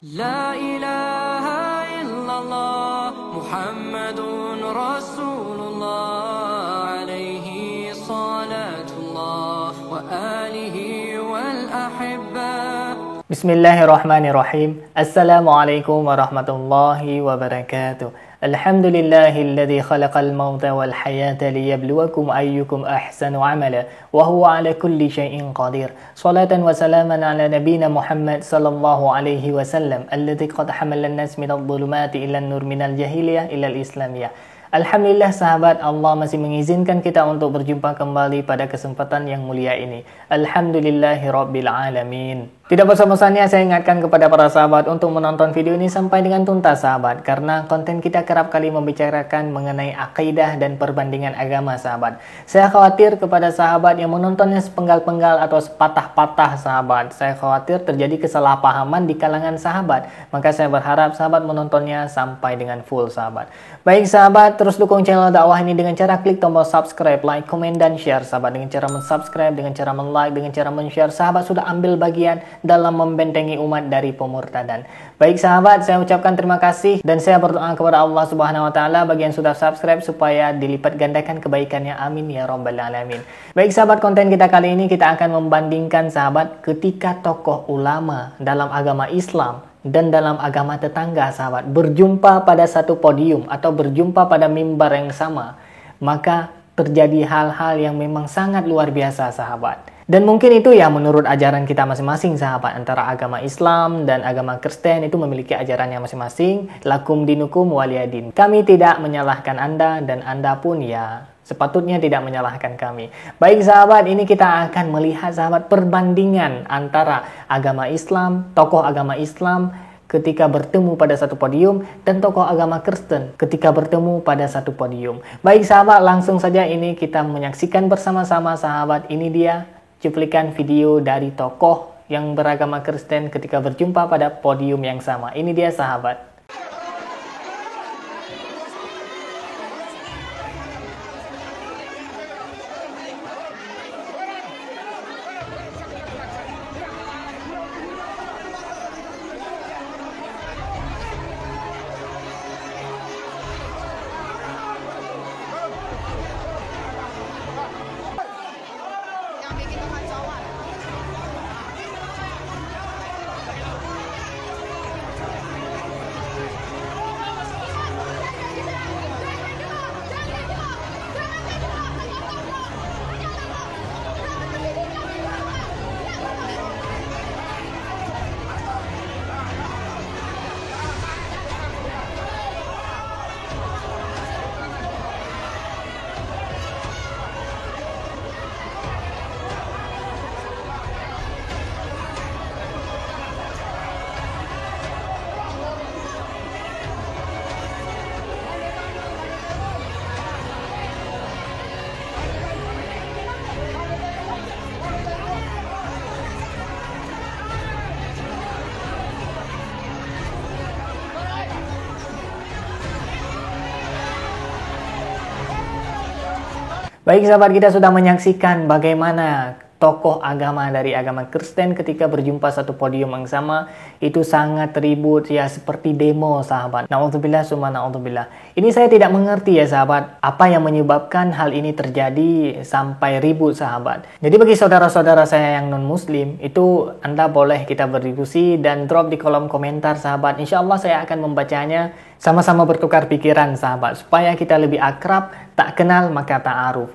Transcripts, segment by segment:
لا إله إلا الله محمد رسول الله عليه صلاة الله وآله والأحبة. Bismillahirrahmanirrahim. Assalamualaikum warahmatullahi wabarakatuh. Alhamdulillahilladzi khalaqal mauta wal hayata liyabluwakum ayyukum ahsanu amala wa huwa ala kulli syai'in qadir. Salatan wa salaman ala nabiyyina Muhammad sallallahu alaihi wasallam alladzi qad hamala an-nas minadh dhulumati ila an-nur minal jahiliyah ila al-islamiyah. Alhamdulillah sahabat, Allah masih mengizinkan kita untuk berjumpa kembali pada kesempatan yang mulia ini. Alhamdulillahirabbil alamin. Tidak bosan-bosannya saya ingatkan kepada para sahabat untuk menonton video ini sampai dengan tuntas sahabat, karena konten kita kerap kali membicarakan mengenai akidah dan perbandingan agama sahabat. Saya khawatir kepada sahabat yang menontonnya sepenggal-penggal atau sepatah-patah sahabat. Saya khawatir terjadi kesalahpahaman di kalangan sahabat. Maka saya berharap sahabat menontonnya sampai dengan full sahabat. Baik sahabat, terus dukung channel dakwah ini dengan cara klik tombol subscribe, like, komen, dan share sahabat. Dengan cara mensubscribe, dengan cara men-like, dengan cara men-share, sahabat sudah ambil bagian dalam membentengi umat dari pemurtadan. Baik sahabat, saya ucapkan terima kasih dan saya berdoa kepada Allah Subhanahu wa taala bagi yang sudah subscribe supaya dilipat gandakan kebaikannya. Amin ya rabbal alamin. Baik sahabat, konten kita kali ini kita akan membandingkan sahabat ketika tokoh ulama dalam agama Islam dan dalam agama tetangga sahabat berjumpa pada satu podium atau berjumpa pada mimbar yang sama, maka terjadi hal-hal yang memang sangat luar biasa sahabat. Dan mungkin itu ya menurut ajaran kita masing-masing sahabat. Antara agama Islam dan agama Kristen itu memiliki ajarannya masing-masing. Lakum dinukum waliyadin. Kami tidak menyalahkan Anda dan Anda pun ya sepatutnya tidak menyalahkan kami. Baik sahabat, ini kita akan melihat sahabat perbandingan antara agama Islam, tokoh agama Islam ketika bertemu pada satu podium dan tokoh agama Kristen ketika bertemu pada satu podium. Baik sahabat, langsung saja ini kita menyaksikan bersama-sama sahabat. Ini dia cuplikan video dari tokoh yang beragama Kristen ketika berjumpa pada podium yang sama. Ini dia sahabat. Baik sahabat, kita sudah menyaksikan bagaimana tokoh agama dari agama Kristen ketika berjumpa satu podium yang sama itu sangat ribut ya, seperti demo sahabat. Na'udzubillah summa na'udzubillah. Ini saya tidak mengerti ya sahabat, apa yang menyebabkan hal ini terjadi sampai ribut sahabat. Jadi bagi saudara-saudara saya yang non muslim, itu Anda boleh kita berdiskusi dan drop di kolom komentar sahabat. Insya Allah saya akan membacanya, sama-sama bertukar pikiran sahabat, supaya kita lebih akrab. Tak kenal maka ta'aruf.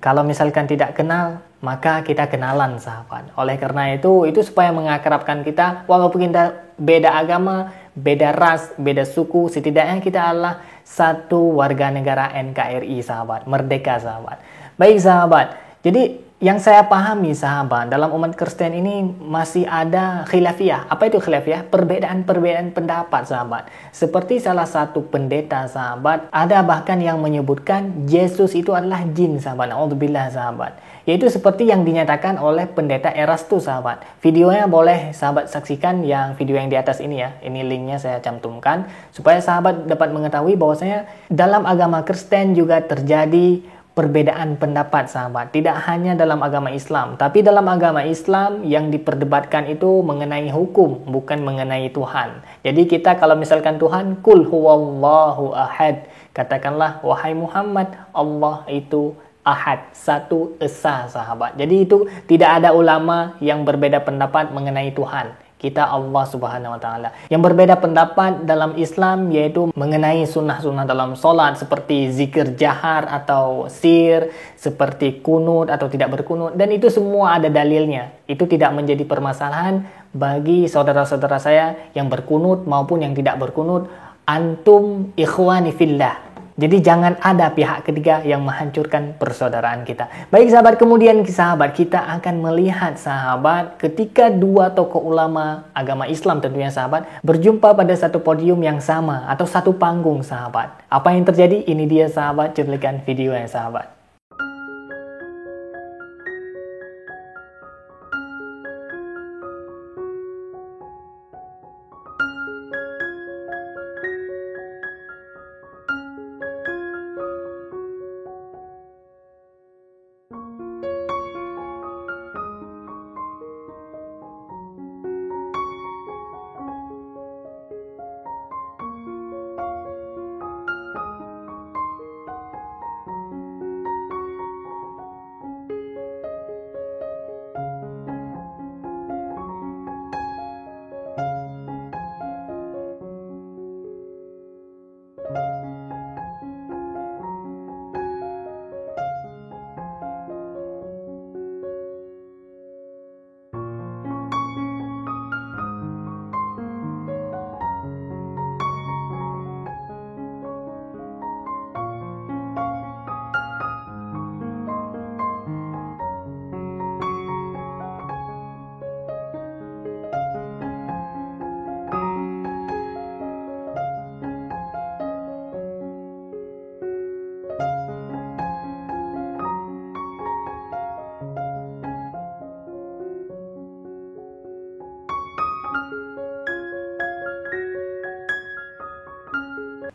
Kalau misalkan tidak kenal, maka kita kenalan sahabat. Oleh karena itu supaya mengakrabkan kita, walaupun kita beda agama, beda ras, beda suku, setidaknya kita adalah satu warga negara NKRI sahabat, merdeka sahabat. Baik sahabat, jadi yang saya pahami sahabat, dalam umat Kristen ini masih ada khilafiyah. Apa itu khilafiyah? Perbedaan-perbedaan pendapat sahabat. Seperti salah satu pendeta sahabat, ada bahkan yang menyebutkan Yesus itu adalah jin sahabat. Na'udzubillah sahabat. Yaitu seperti yang dinyatakan oleh pendeta Erastus sahabat. Videonya boleh sahabat saksikan, yang video yang di atas ini ya. Ini linknya saya cantumkan supaya sahabat dapat mengetahui bahwasanya dalam agama Kristen juga terjadi perbedaan pendapat sahabat. Tidak hanya dalam agama Islam, tapi dalam agama Islam yang diperdebatkan itu mengenai hukum, bukan mengenai Tuhan. Jadi kita kalau misalkan Tuhan, kul huwallahu ahad, katakanlah wahai Muhammad, Allah itu ahad, satu esa sahabat. Jadi itu tidak ada ulama yang berbeda pendapat mengenai Tuhan. Kita Allah Subhanahu wa Ta'ala. Yang berbeda pendapat dalam Islam yaitu mengenai sunnah-sunnah dalam solat, seperti zikir jahar atau sir, seperti kunut atau tidak berkunut, dan itu semua ada dalilnya. Itu tidak menjadi permasalahan bagi saudara-saudara saya yang berkunut maupun yang tidak berkunut. Antum ikhwani fillah. Jadi jangan ada pihak ketiga yang menghancurkan persaudaraan kita. Baik sahabat, kemudian sahabat kita akan melihat sahabat ketika dua tokoh ulama agama Islam tentunya sahabat berjumpa pada satu podium yang sama atau satu panggung sahabat. Apa yang terjadi? Ini dia sahabat, cuplikan video yang sahabat.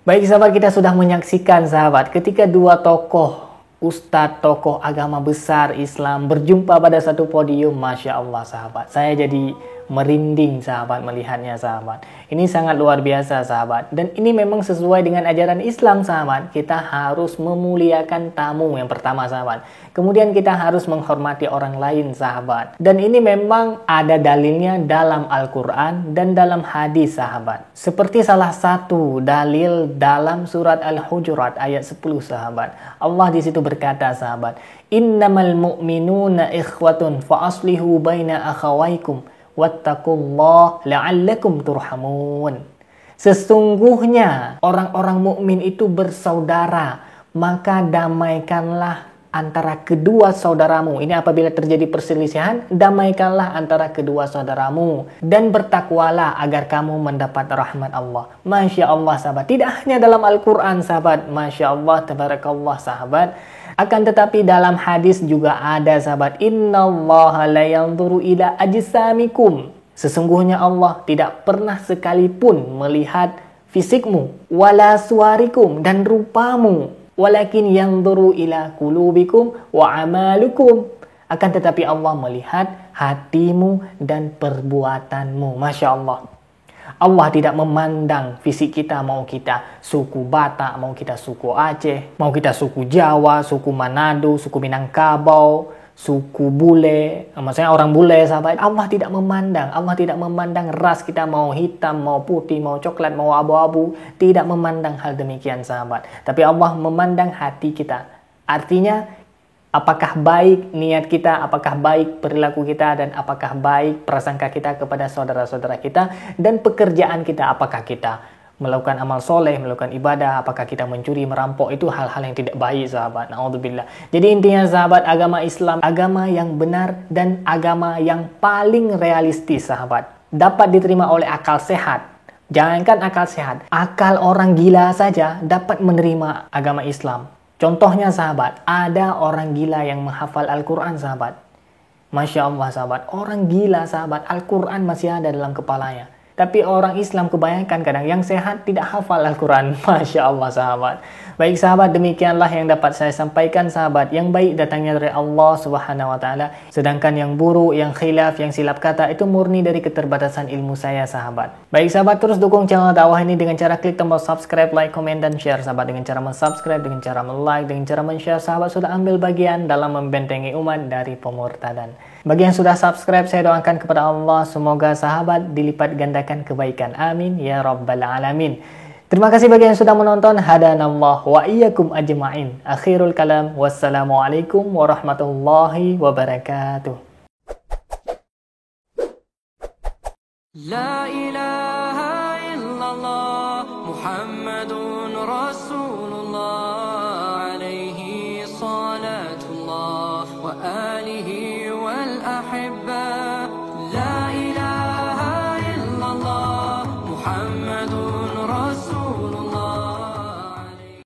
Baik sahabat, kita sudah menyaksikan sahabat ketika dua tokoh ustadz, tokoh agama besar Islam berjumpa pada satu podium. Masya Allah sahabat, saya jadi merinding sahabat melihatnya sahabat. Ini sangat luar biasa sahabat, dan ini memang sesuai dengan ajaran Islam sahabat. Kita harus memuliakan tamu yang pertama sahabat, kemudian kita harus menghormati orang lain sahabat, dan ini memang ada dalilnya dalam Al-Quran dan dalam hadis sahabat. Seperti salah satu dalil dalam surat Al-Hujurat ayat 10 sahabat, Allah di situ berkata sahabat, innamal mu'minuna ikhwatun fa aslihu baina akhawaikum wattaqullah la'allakum turhamun. Sesungguhnya orang-orang mukmin itu bersaudara, maka damaikanlah antara kedua saudaramu. Ini apabila terjadi perselisihan, damaikanlah antara kedua saudaramu dan bertakwalah agar kamu mendapat rahmat Allah. Masya Allah sahabat, tidak hanya dalam Al-Quran sahabat, Masya Allah, tabarakallah sahabat, akan tetapi dalam hadis juga ada sahabat, innallaha la yanzuru ila ajsamikum. Sesungguhnya Allah tidak pernah sekalipun melihat fisikmu, wala suarikum, dan rupamu, walakin yanzuru ila qulubikum wa amalukum. Akan tetapi Allah melihat hatimu dan perbuatanmu. Masya Allah. Allah tidak memandang fisik kita, mau kita suku Batak, mau kita suku Aceh, mau kita suku Jawa, suku Manado, suku Minangkabau, suku bule, maksudnya orang bule sahabat. Allah tidak memandang ras kita, mau hitam, mau putih, mau coklat, mau abu-abu, tidak memandang hal demikian sahabat. Tapi Allah memandang hati kita. Artinya apakah baik niat kita, apakah baik perilaku kita, dan apakah baik prasangka kita kepada saudara-saudara kita, dan pekerjaan kita, apakah kita melakukan amal soleh, melakukan ibadah, apakah kita mencuri, merampok, itu hal-hal yang tidak baik sahabat. Na'udzubillah. Jadi intinya sahabat, agama Islam, agama yang benar dan agama yang paling realistis sahabat. Dapat diterima oleh akal sehat. Jangankan akal sehat, akal orang gila saja dapat menerima agama Islam. Contohnya sahabat, ada orang gila yang menghafal Al-Quran sahabat. Masya Allah sahabat, orang gila sahabat, Al-Quran masih ada dalam kepalanya. Tapi orang Islam kebanyakan kadang yang sehat tidak hafal Al-Quran. Masya Allah sahabat. Baik sahabat, demikianlah yang dapat saya sampaikan sahabat. Yang baik datangnya dari Allah Subhanahu Wa Taala. Sedangkan yang buruk, yang khilaf, yang silap kata itu murni dari keterbatasan ilmu saya sahabat. Baik sahabat, terus dukung channel dakwah ini dengan cara klik tombol subscribe, like, komen, dan share sahabat. Dengan cara subscribe, dengan cara like, dengan cara share sahabat sudah ambil bagian dalam membentengi umat dari pemurtadan. Bagi yang sudah subscribe, saya doakan kepada Allah semoga sahabat dilipat gandakan kebaikan. Amin ya rabbal alamin. Terima kasih bagi yang sudah menonton. Hadanallah wa iyyakum ajma'in. Akhirul kalam. Wassalamualaikum warahmatullahi wabarakatuh. La ilaha illallah Muhammadun Rasulullah alaihi salatullah wa alihi wal ahibba. La ilaha illallah Muhammadun